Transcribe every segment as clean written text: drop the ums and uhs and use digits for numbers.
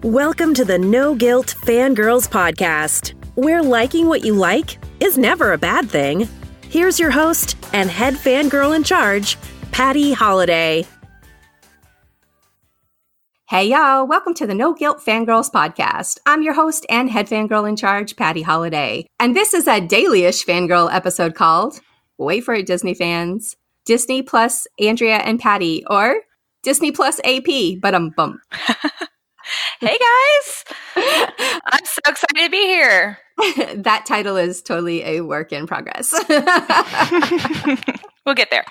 Welcome to the No Guilt Fangirls podcast, where liking what you like is never a bad thing. Here's your host and head fangirl in charge, Patty Holiday. Hey y'all, welcome to the No Guilt Fangirls podcast. I'm your host and head fangirl in charge, Patty Holiday. And this is a daily-ish fangirl episode called, wait for it Disney fans, Disney plus Andrea and Patty, or Disney plus AP, bump. Hey guys, I'm so excited to be here. That title is totally a work in progress. We'll get there.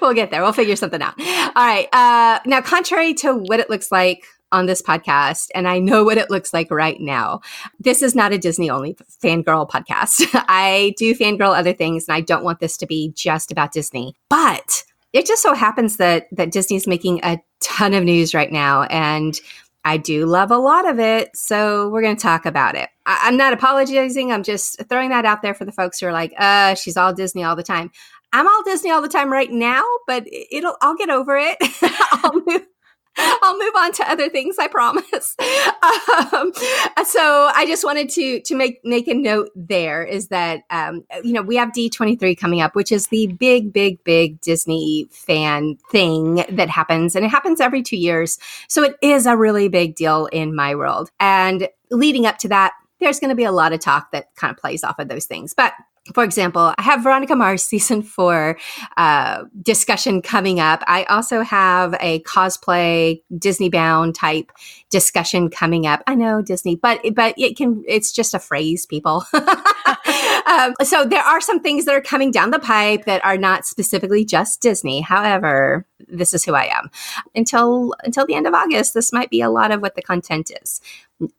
We'll get there. We'll figure something out. All right. Now, contrary to what it looks like on this podcast, and I know what it looks like right now, this is not a Disney-only fangirl podcast. I do fangirl other things, and I don't want this to be just about Disney. But it just so happens that Disney's making a ton of news right now, and I do love a lot of it, so we're going to talk about it. I'm not apologizing. I'm just throwing that out there for the folks who are like, she's all Disney all the time. I'm all Disney all the time right now, but I'll get over it. I'll move on to other things, I promise. So I just wanted to make a note there is that, we have D23 coming up, which is the big Disney fan thing that happens. And it happens every 2 years. So it is a really big deal in my world. And leading up to that, there's going to be a lot of talk that kind of plays off of those things. But for example, I have Veronica Mars season 4 discussion coming up. I also have a cosplay Disney bound type discussion coming up. I know Disney, but it's just a phrase, people. So there are some things that are coming down the pipe that are not specifically just Disney. However, this is who I am. Until the end of August, this might be a lot of what the content is.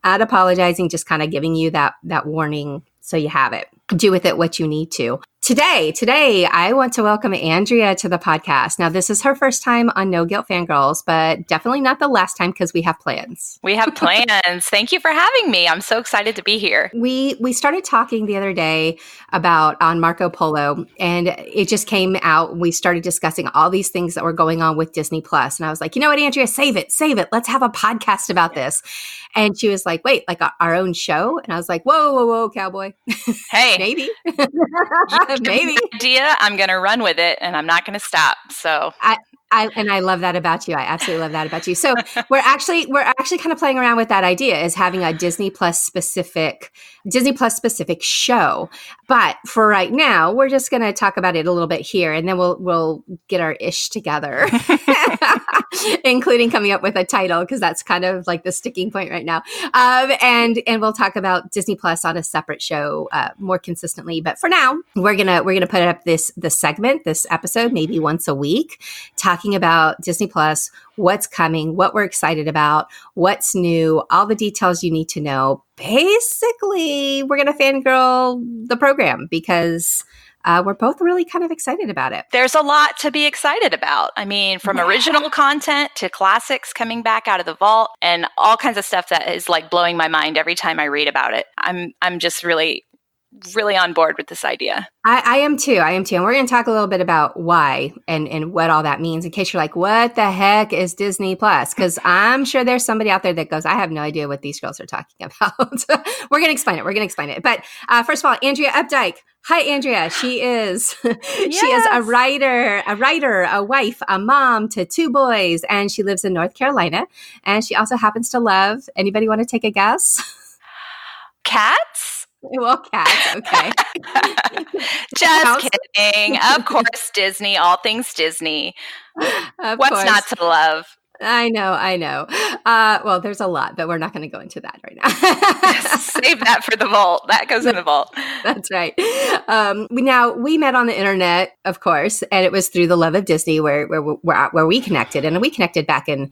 Not apologizing, just kind of giving you that warning so you have it. Do with it what you need to. Today, I want to welcome Andrea to the podcast. Now, this is her first time on No Guilt Fangirls, but definitely not the last time because we have plans. We have plans. Thank you for having me. I'm so excited to be here. We started talking the other day about on Marco Polo, and it just came out. We started discussing all these things that were going on with Disney Plus, and I was like, you know what, Andrea, save it. Let's have a podcast about this. And she was like, wait, like our own show? And I was like, whoa, cowboy. Hey, maybe. Maybe idea. I'm going to run with it, and I'm not going to stop. So I love that about you. I absolutely love that about you. So we're actually kind of playing around with that idea is having a Disney Plus specific show. But for right now, we're just going to talk about it a little bit here, and then we'll get our ish together, including coming up with a title because that's kind of like the sticking point right now. And we'll talk about Disney Plus on a separate show more consistently. But for now, we're gonna put up this episode maybe once a week, talking about Disney Plus, what's coming, what we're excited about, what's new, all the details you need to know. Basically, we're going to fangirl the program because we're both really kind of excited about it. There's a lot to be excited about. I mean, from original content to classics coming back out of the vault and all kinds of stuff that is like blowing my mind every time I read about it. I'm just really on board with this idea. I am too. And we're going to talk a little bit about why and what all that means in case you're like, what the heck is Disney Plus? Because I'm sure there's somebody out there that goes, I have no idea what these girls are talking about. We're going to explain it. But first of all, Andrea Updike. Hi, Andrea. She is she is a writer, a wife, a mom to 2 boys, and she lives in North Carolina. And she also happens to love, anybody want to take a guess? Cats? Well, cats, okay. Just kidding. Of course, Disney, all things Disney. What's not to love? I know. Well, there's a lot, but we're not going to go into that right now. Save that for the vault. That goes in the vault. That's right. We met on the internet, of course, and it was through the love of Disney where we connected. And we connected back in,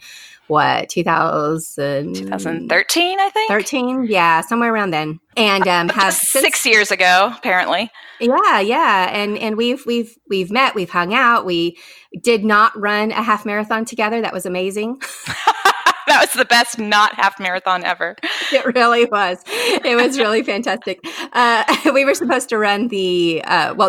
2013, I think? 13, yeah, somewhere around then. And have 6 years ago, apparently. Yeah. And we've met, we've hung out. We did not run a half marathon together. That was amazing. That was the best not half marathon ever. It really was. It was really fantastic. We were supposed to run the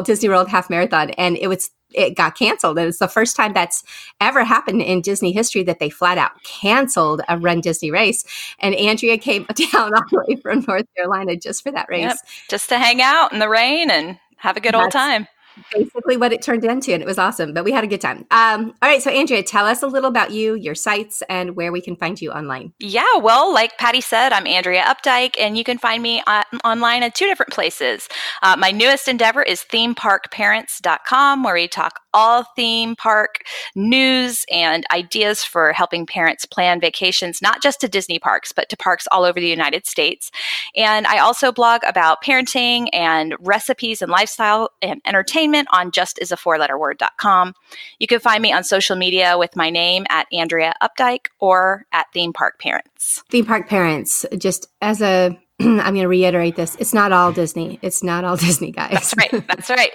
Disney World half marathon, and it was it got canceled. And it's the first time that's ever happened in Disney history that they flat out canceled a Run Disney race. And Andrea came down all the way from North Carolina just for that race. Yep. Just to hang out in the rain and have a good old time. Basically what it turned into, and it was awesome, but we had a good time. All right, so Andrea, tell us a little about you, your sites, and where we can find you online. Yeah, well, like Patty said, I'm Andrea Updike, and you can find me online at 2 different places. My newest endeavor is themeparkparents.com, where we talk all theme park news and ideas for helping parents plan vacations, not just to Disney parks, but to parks all over the United States. And I also blog about parenting and recipes and lifestyle and entertainment on justisafourletterword.com. You can find me on social media with my name at Andrea Updike or at Theme Park Parents. Theme Park Parents, just as a I'm going to reiterate this. It's not all Disney. It's not all Disney, guys. That's right. That's right.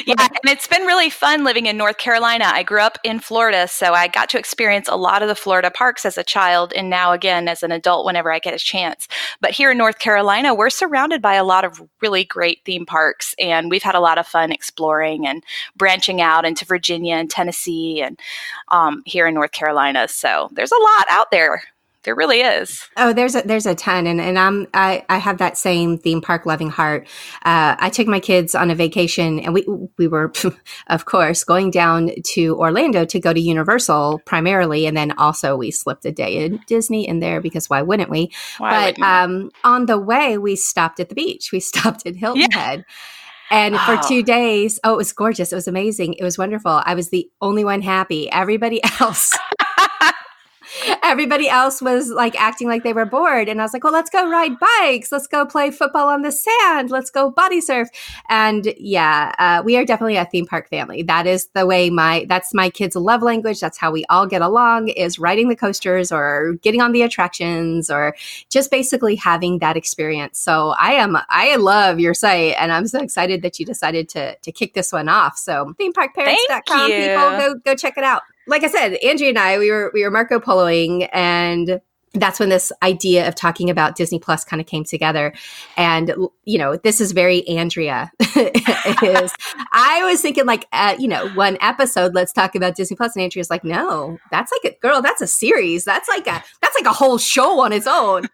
Yeah, and it's been really fun living in North Carolina. I grew up in Florida, so I got to experience a lot of the Florida parks as a child and now again as an adult whenever I get a chance. But here in North Carolina, we're surrounded by a lot of really great theme parks, and we've had a lot of fun exploring and branching out into Virginia and Tennessee and here in North Carolina. So there's a lot out there. There really is. Oh, there's a ton, and I have that same theme park loving heart. I took my kids on a vacation, and we were, of course, going down to Orlando to go to Universal primarily, and then also we slipped a day in Disney in there because why wouldn't we? On the way, we stopped at the beach. We stopped at Hilton Head. And for 2 days, it was gorgeous. It was amazing. It was wonderful. I was the only one happy. Everybody else was like acting like they were bored. And I was like, well, let's go ride bikes. Let's go play football on the sand. Let's go body surf. And we are definitely a theme park family. That is the way that's my kids' love language. That's how we all get along, is riding the coasters or getting on the attractions or just basically having that experience. So I love your site, and I'm so excited that you decided to kick this one off. So themeparkparents.com, people, go check it out. Like I said, Andrea and I, we were Marco Poloing, and that's when this idea of talking about Disney Plus kind of came together. And, this is very Andrea. I was thinking one episode, let's talk about Disney Plus. And Andrea's like, no, that's a series. That's like a whole show on its own.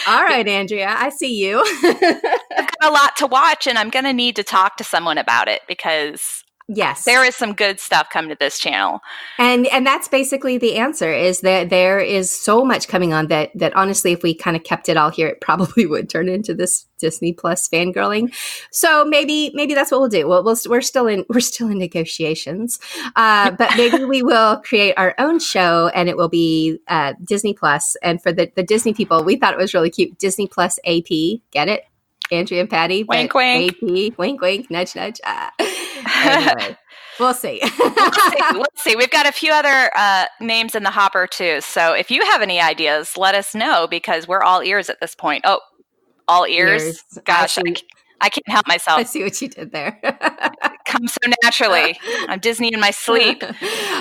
All right, Andrea, I see you. I've got a lot to watch, and I'm going to need to talk to someone about it because yes, there is some good stuff coming to this channel. And that's basically the answer, is that there is so much coming on that honestly, if we kind of kept it all here, it probably would turn into this Disney Plus fangirling. So maybe that's what we'll do. We're still in negotiations, but maybe we will create our own show, and it will be Disney Plus. And for the Disney people, we thought it was really cute. Disney Plus AP, get it? Andrea and Patty, wink, wink, AP, wink, wink, nudge, nudge. Anyway, we'll see. We'll see. We've got a few other names in the hopper too. So if you have any ideas, let us know, because we're all ears at this point. Oh, all ears. Gosh, I can't help myself. I see what you did there. Comes so naturally. I'm Disney in my sleep.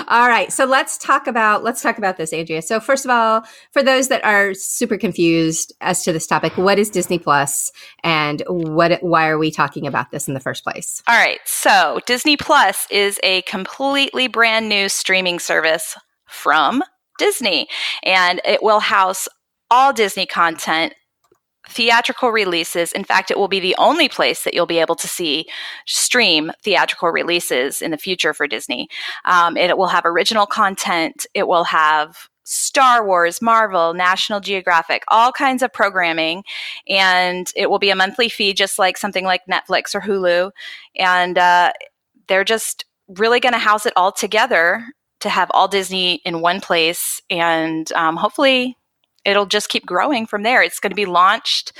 All right. So let's talk about this, Andrea. So first of all, for those that are super confused as to this topic, what is Disney Plus, and why are we talking about this in the first place? All right. So Disney Plus is a completely brand new streaming service from Disney, and it will house all Disney content, theatrical releases. In fact, it will be the only place that you'll be able to stream theatrical releases in the future for Disney. It will have original content. It will have Star Wars, Marvel, National Geographic, all kinds of programming. And it will be a monthly fee, just like something like Netflix or Hulu. And they're just really going to house it all together to have all Disney in one place. And hopefully it'll just keep growing from there. It's going to be launched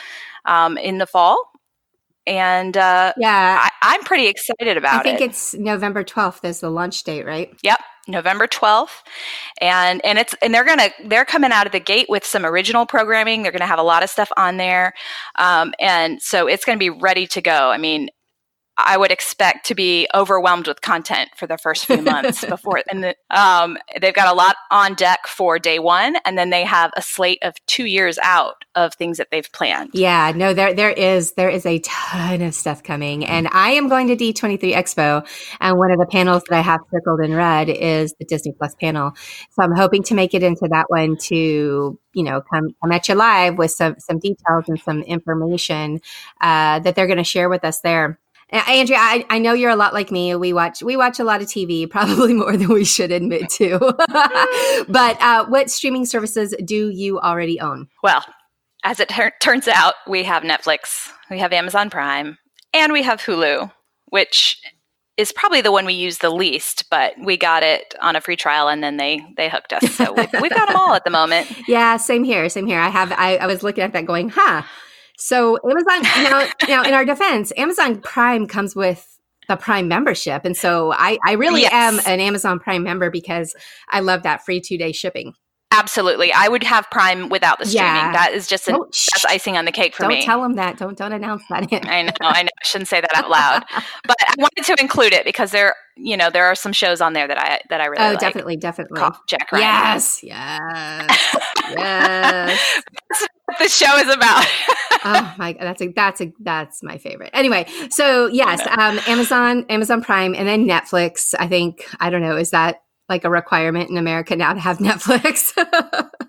in the fall. And I'm pretty excited about it. I think it's November 12th is the launch date, right? Yep, November 12th. And they're coming out of the gate with some original programming. They're going to have a lot of stuff on there. And so it's going to be ready to go. I mean, I would expect to be overwhelmed with content for the first few months before. And they've got a lot on deck for day one. And then they have a slate of 2 years out of things that they've planned. Yeah, no, there is a ton of stuff coming. And I am going to D23 Expo. And one of the panels that I have circled in red is the Disney Plus panel. So I'm hoping to make it into that one to, come at you live with some details and some information that they're going to share with us there. Andrea, I know you're a lot like me. We watch a lot of TV, probably more than we should admit to. But what streaming services do you already own? Well, as it turns out, we have Netflix, we have Amazon Prime, and we have Hulu, which is probably the one we use the least, but we got it on a free trial and then they hooked us. So we've got them all at the moment. Yeah, same here. I was looking at that going, So Amazon, now in our defense, Amazon Prime comes with the Prime membership. And so I really am an Amazon Prime member because I love that free 2-day shipping. Absolutely. I would have Prime without the streaming. Yeah. That is just that's icing on the cake for me. Don't tell them that. Don't announce that. I know. I shouldn't say that out loud. But I wanted to include it because there are some shows on there that I really like. Definitely. Call Jack Ryan. Yes. That's what the show is about. Oh my God, that's my favorite. Anyway, so yes, Amazon Prime, and then Netflix. I don't know, is that like a requirement in America now to have Netflix?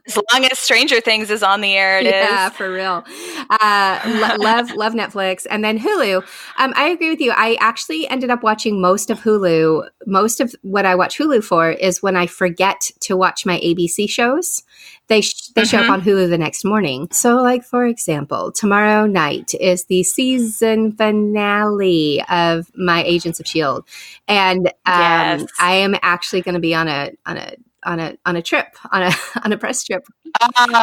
As long as Stranger Things is on the air, it is. Yeah, for real. Love Netflix. And then Hulu. I agree with you. I actually ended up watching most of Hulu. Most of what I watch Hulu for is when I forget to watch my ABC shows. They show up on Hulu the next morning. So like, for example, tomorrow night is the season finale of My Agents of S.H.I.E.L.D. And I am actually going to be on a trip, on a press trip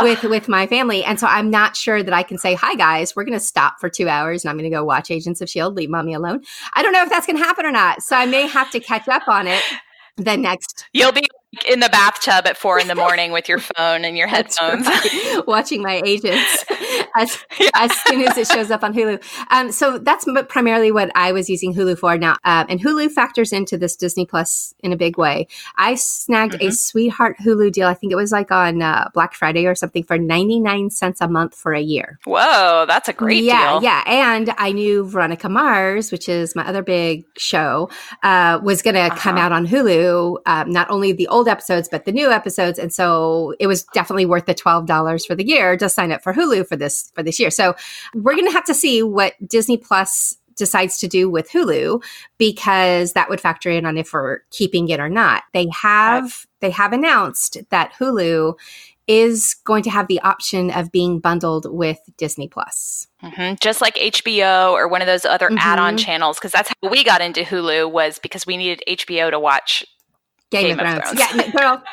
with my family. And so I'm not sure that I can say, hi guys, we're going to stop for 2 hours and I'm going to go watch Agents of S.H.I.E.L.D., leave mommy alone. I don't know if that's going to happen or not. So I may have to catch up on it the next. You'll be in the bathtub at 4 a.m. with your phone and your headphones. Right. Watching My Agents as soon as it shows up on Hulu. So that's primarily what I was using Hulu for now. And Hulu factors into this Disney Plus in a big way. I snagged a sweetheart Hulu deal. I think it was like on Black Friday or something for 99 cents a month for a year. Whoa, that's a great deal. Yeah. And I knew Veronica Mars, which is my other big show, was going to come out on Hulu, not only the old episodes, but the new episodes. And so it was definitely worth the $12 for the year to sign up for Hulu for this year. So we're going to have to see what Disney Plus decides to do with Hulu, because that would factor in on if we're keeping it or not. They have announced that Hulu is going to have the option of being bundled with Disney Plus. Just like HBO or one of those other add-on channels, because that's how we got into Hulu, was because we needed HBO to watch Game of Thrones. Yeah, girl,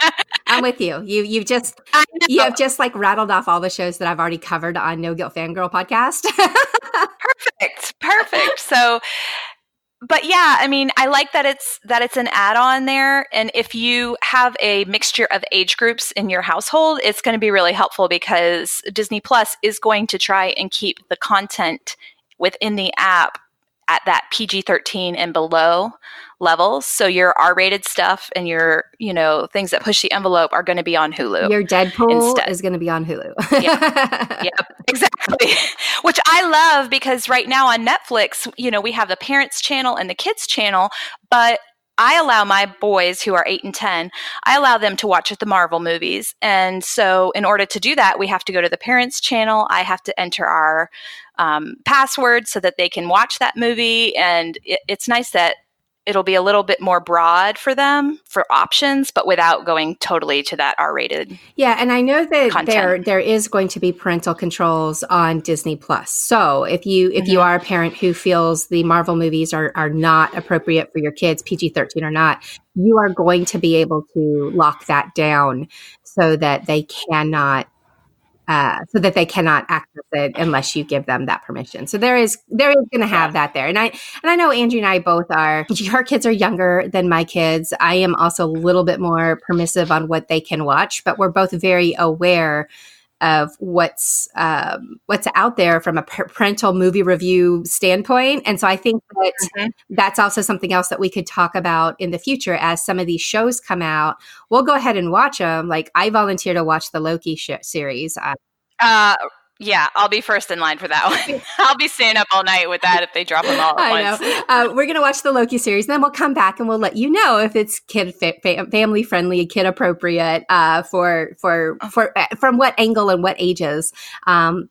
I'm with you. You have just like rattled off all the shows that I've already covered on No Guilt Fangirl podcast. Perfect. So, but yeah, I mean, I like that it's an add-on there, and if you have a mixture of age groups in your household, it's going to be really helpful, because Disney Plus is going to try and keep the content within the app at that PG-13 and below levels. So your R-rated stuff and your, things that push the envelope are going to be on Hulu. Your Deadpool is going to be on Hulu. Yep, exactly. Which I love, because right now on Netflix, we have the parents channel and the kids channel, but I allow my boys, who are 8 and 10, I allow them to watch the Marvel movies. And so in order to do that, we have to go to the parents channel. I have to enter our password so that they can watch that movie. And it's nice that it'll be a little bit more broad for them for options, but without going totally to that R-rated. Yeah, and I know that there is going to be parental controls on Disney Plus. So if you are a parent who feels the Marvel movies are not appropriate for your kids, PG-13 or not, you are going to be able to lock that down so that they cannot access it unless you give them that permission. So there is going to have that there. And I know Angie and I both are, her kids are younger than my kids. I am also a little bit more permissive on what they can watch, but we're both very aware of what's out there from a parental movie review standpoint. And so I think that that's also something else that we could talk about in the future as some of these shows come out. We'll go ahead and watch them. Like I volunteer to watch the Loki series. Yeah, I'll be first in line for that one. I'll be staying up all night with that if they drop them all at once. I know. We're going to watch the Loki series, and then we'll come back and we'll let you know if it's family friendly, kid appropriate from what angle and what ages.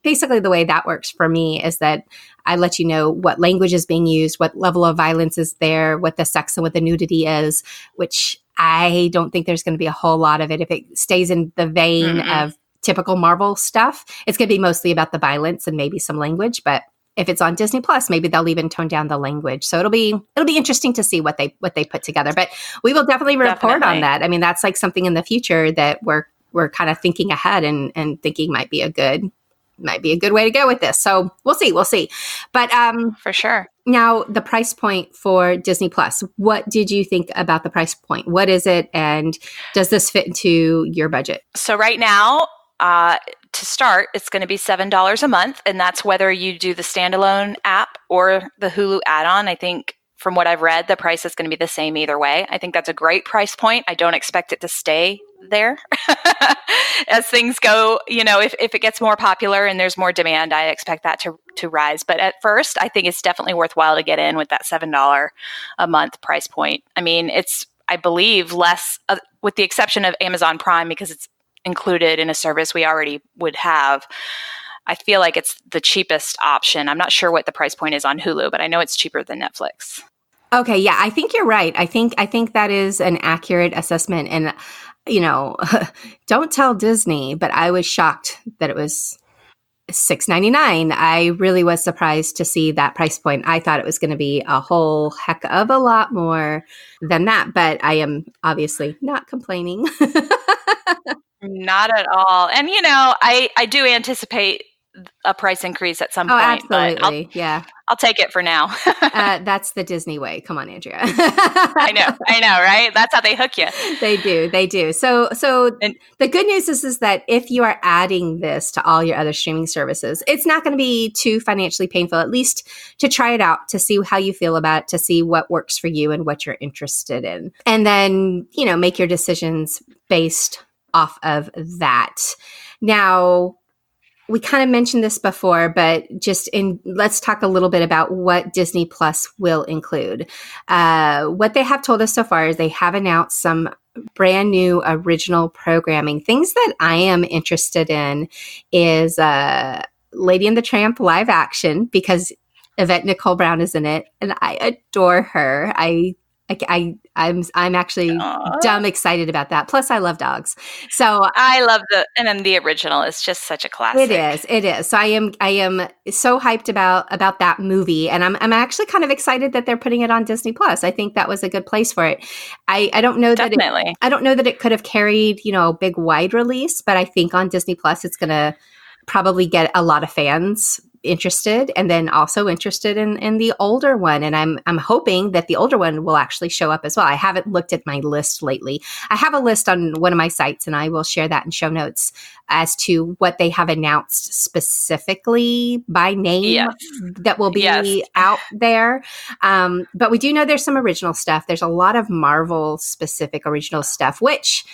Basically, the way that works for me is that I let you know what language is being used, what level of violence is there, what the sex and what the nudity is, which I don't think there's going to be a whole lot of it. If it stays in the vein of typical Marvel stuff, it's going to be mostly about the violence and maybe some language. But if it's on Disney Plus, maybe they'll even tone down the language. So it'll be interesting to see what they put together. But we will definitely report on that. I mean, that's like something in the future that we're kind of thinking ahead and thinking might be a good way to go with this. So we'll see. But for sure. Now the price point for Disney Plus. What did you think about the price point? What is it, and does this fit into your budget? So right now, to start, it's going to be $7 a month, and that's whether you do the standalone app or the Hulu add-on. I think from what I've read, the price is going to be the same either way. I think that's a great price point. I don't expect it to stay there as things go. You know, if it gets more popular and there's more demand, I expect that to rise. But at first, I think it's definitely worthwhile to get in with that $7 a month price point. I mean, it's, I believe, less, with the exception of Amazon Prime, because it's included in a service we already would have. I feel like it's the cheapest option. I'm not sure what the price point is on Hulu, but I know it's cheaper than Netflix. Okay, yeah, I think you're right. I think that is an accurate assessment. And you know, don't tell Disney, but I was shocked that it was $6.99. I really was surprised to see that price point. I thought it was going to be a whole heck of a lot more than that, but I am obviously not complaining. Not at all. And, you know, I do anticipate a price increase at some point. Absolutely. But yeah. I'll take it for now. That's the Disney way. Come on, Andrea. I know, right? That's how they hook you. They do. So the good news is that if you are adding this to all your other streaming services, it's not going to be too financially painful, at least to try it out, to see how you feel about it, to see what works for you and what you're interested in. And then, you know, make your decisions based off of that. Now, we kind of mentioned this before, but let's talk a little bit about what Disney Plus will include. What they have told us so far is they have announced some brand new original programming. Things that I am interested in is Lady and the Tramp live action, because Yvette Nicole Brown is in it, and I adore her. I'm actually dumb excited about that. Plus, I love dogs, so I love and then the original is just such a classic. It is. So I am so hyped about that movie, and I'm actually kind of excited that they're putting it on Disney Plus. I think that was a good place for it. I don't know that I don't know that it could have carried, you know, a big wide release, but I think on Disney Plus it's going to probably get a lot of fans interested, and then also interested in the older one. And I'm hoping that the older one will actually show up as well. I haven't looked at my list lately. I have a list on one of my sites, and I will share that in show notes as to what they have announced specifically by name that will be out there. But we do know there's some original stuff. There's a lot of Marvel specific original stuff, which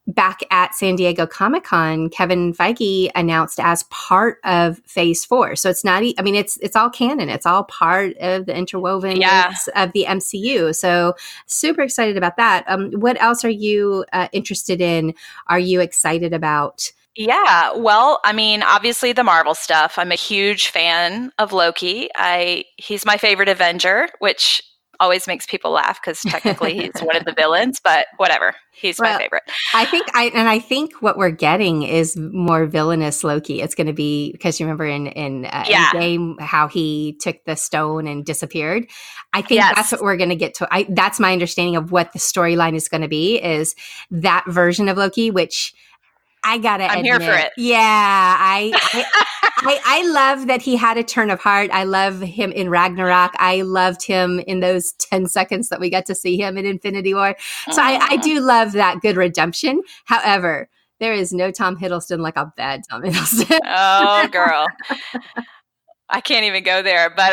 back at San Diego Comic-Con, Kevin Feige announced as part of Phase 4. So it's not, I mean, it's all canon. It's all part of the interwoven of the MCU. So super excited about that. What else are you interested in? Are you excited about? Yeah, well, I mean, obviously the Marvel stuff. I'm a huge fan of Loki. He's my favorite Avenger, which always makes people laugh because technically he's one of the villains, but whatever. He's my favorite. I think what we're getting is more villainous Loki. It's going to be, because you remember in Endgame how he took the stone and disappeared. I think that's what we're going to get to. That's my understanding of what the storyline is going to be, is that version of Loki, which I gotta admit, I'm here for it. Yeah, I love that he had a turn of heart. I love him in Ragnarok. I loved him in those 10 seconds that we got to see him in Infinity War. So I do love that good redemption. However, There is no Tom Hiddleston like a bad Tom Hiddleston. Oh, girl. I can't even go there, but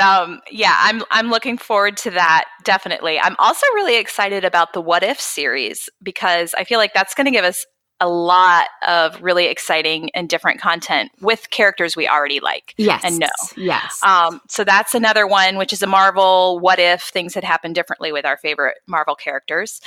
yeah, I'm looking forward to that, definitely. I'm also really excited about the What If series because I feel like that's going to give us a lot of really exciting and different content with characters we already like and know. Yes. So that's another one, which is a Marvel What If things had happened differently with our favorite Marvel characters.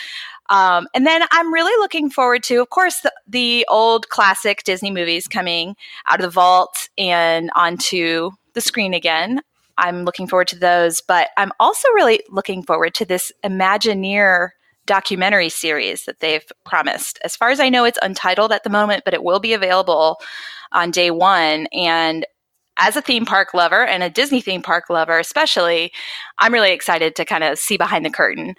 And then I'm really looking forward to, of course, the old classic Disney movies coming out of the vault and onto the screen again. I'm looking forward to those, but I'm also really looking forward to this Imagineer documentary series that they've promised. As far as I know, it's untitled at the moment, but it will be available on day one. And as a theme park lover and a Disney theme park lover especially, I'm really excited to kind of see behind the curtain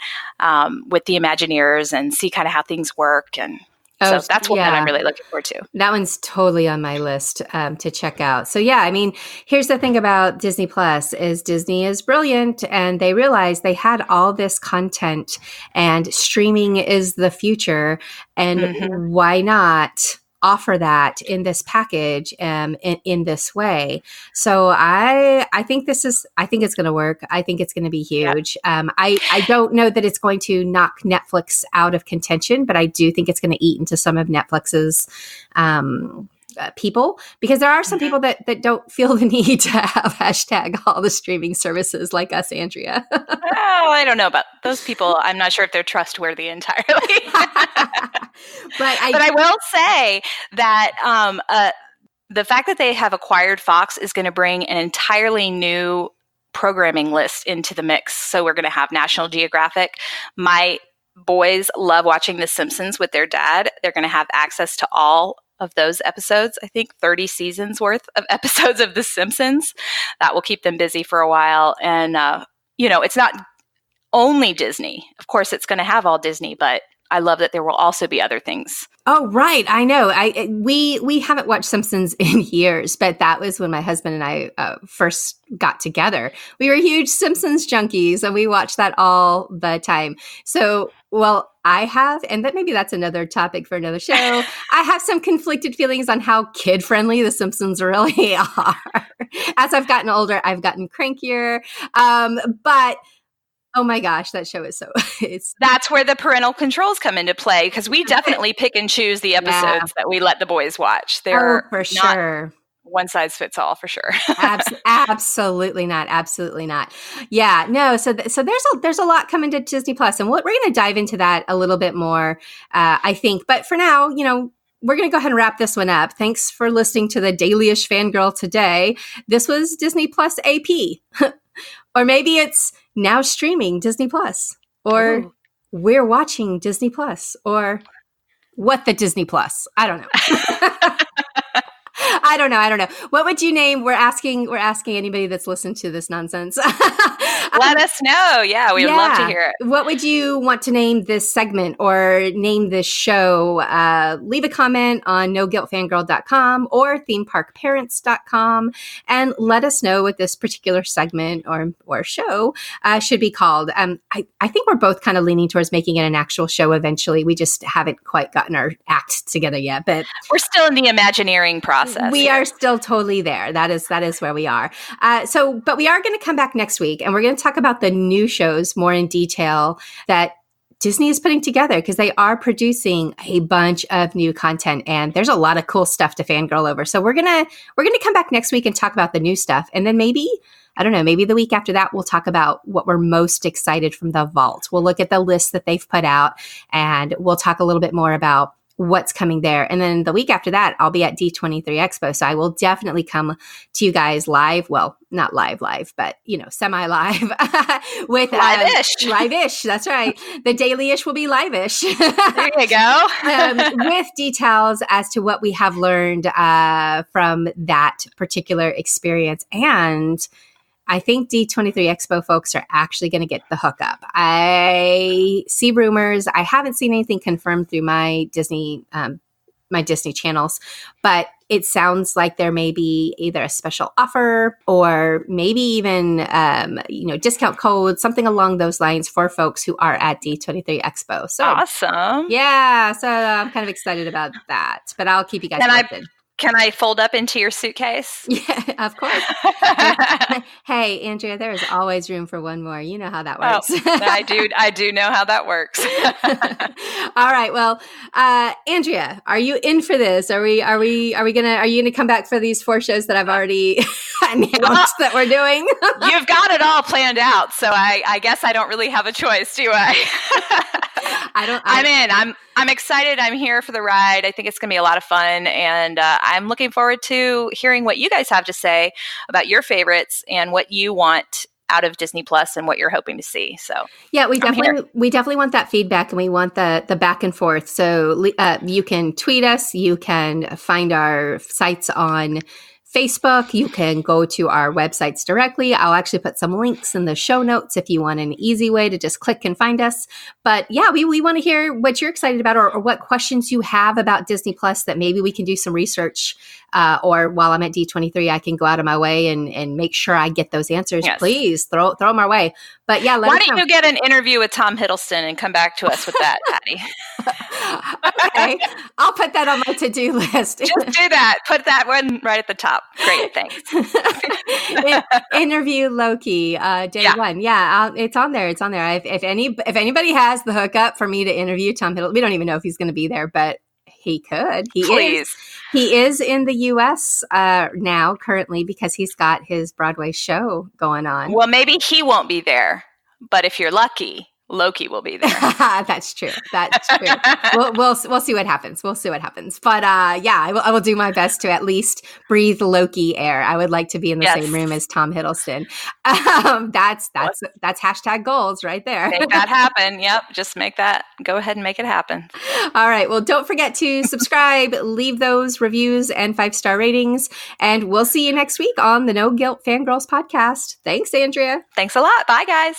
with the Imagineers and see kind of how things work. And so that's one that I'm really looking forward to. That one's totally on my list to check out. So yeah, I mean, here's the thing about Disney Plus is Disney is brilliant and they realized they had all this content and streaming is the future. And why not offer that in this package in this way? So I think it's going to work. I think it's going to be huge. Yep. I don't know that it's going to knock Netflix out of contention, but I do think it's going to eat into some of Netflix's people, because there are some people that don't feel the need to have hashtag all the streaming services like us, Andrea. Oh, I don't know about those people. I'm not sure if they're trustworthy entirely. But I will say that the fact that they have acquired Fox is going to bring an entirely new programming list into the mix. So we're going to have National Geographic. My boys love watching The Simpsons with their dad. They're going to have access to all of those episodes. I think 30 seasons worth of episodes of The Simpsons. That will keep them busy for a while. And, it's not only Disney. Of course, it's going to have all Disney, but I love that there will also be other things. Oh, right. I know. We haven't watched Simpsons in years, but that was when my husband and I first got together. We were huge Simpsons junkies and we watched that all the time. So, well, I have, and maybe that's another topic for another show. I have some conflicted feelings on how kid-friendly The Simpsons really are. As I've gotten older, I've gotten crankier. But oh my gosh, that show is that's where the parental controls come into play, because we definitely pick and choose the episodes that we let the boys watch. They're for sure. One size fits all, for sure. Absolutely not. Absolutely not. Yeah, no. So there's a lot coming to Disney Plus, and we're going to dive into that a little bit more, I think. But for now, we're going to go ahead and wrap this one up. Thanks for listening to the Daily-ish Fangirl today. This was Disney Plus AP. Or maybe it's now streaming Disney Plus, or we're watching Disney Plus, or what the Disney Plus. I don't know. I don't know. What would you name? We're asking anybody that's listened to this nonsense. Let us know. Yeah, we'd love to hear it. What would you want to name this segment or name this show? Leave a comment on noguiltfangirl.com or themeparkparents.com and let us know what this particular segment or show should be called. I think we're both kind of leaning towards making it an actual show eventually. We just haven't quite gotten our act together yet, but we're still in the Imagineering process. We are still totally there. That is where we are. But we are going to come back next week and we're going to talk about the new shows more in detail that Disney is putting together, because they are producing a bunch of new content and there's a lot of cool stuff to fangirl over. So we're going to come back next week and talk about the new stuff. And then maybe the week after that, we'll talk about what we're most excited from the vault. We'll look at the list that they've put out and we'll talk a little bit more about what's coming there. And then the week after that, I'll be at D23 Expo. So I will definitely come to you guys live. Well, not live, but, semi-live with live-ish. Live-ish. That's right. The Daily-ish will be live-ish. There you go. With details as to what we have learned from that particular experience. And I think D23 Expo folks are actually going to get the hookup. I see rumors. I haven't seen anything confirmed through my Disney channels, but it sounds like there may be either a special offer or maybe even, discount codes, something along those lines for folks who are at D23 Expo. So awesome. Yeah. So I'm kind of excited about that, but I'll keep you guys posted. Can I fold up into your suitcase? Yeah, of course. Hey, Andrea, there is always room for one more. You know how that works. I do know how that works. All right. Well, Andrea, are you in for this? Are you gonna come back for these 4 shows that I've already announced that we're doing? You've got it all planned out, so I guess I don't really have a choice, do I? I'm in. I'm excited. I'm here for the ride. I think it's going to be a lot of fun, and I'm looking forward to hearing what you guys have to say about your favorites and what you want out of Disney Plus and what you're hoping to see. So yeah, we definitely want that feedback, and we want the back and forth. So you can tweet us. You can find our sites on Facebook. You can go to our websites directly. I'll actually put some links in the show notes if you want an easy way to just click and find us. But yeah, we want to hear what you're excited about or what questions you have about Disney Plus that maybe we can do some research or while I'm at D23, I can go out of my way and make sure I get those answers. Yes. Please throw them our way. But yeah, why don't you get an interview with Tom Hiddleston and come back to us with that, Patty? Okay, I'll put that on my to-do list. Just do that. Put that one right at the top. Great, thanks. Interview Loki, day 1. Yeah, it's on there. It's on there. If anybody has the hookup for me to interview Tom Hiddleston, we don't even know if he's going to be there, but he could. He is in the U.S. Now currently because he's got his Broadway show going on. Well, maybe he won't be there, but if you're lucky, Loki will be there. That's true. We'll see what happens. But I will do my best to at least breathe Loki air. I would like to be in the same room as Tom Hiddleston. That's hashtag goals right there. Make that happen. Yep. Just go ahead and make it happen. All right. Well, don't forget to subscribe, leave those reviews and 5-star ratings, and we'll see you next week on the No Guilt Fangirls podcast. Thanks, Andrea. Thanks a lot. Bye, guys.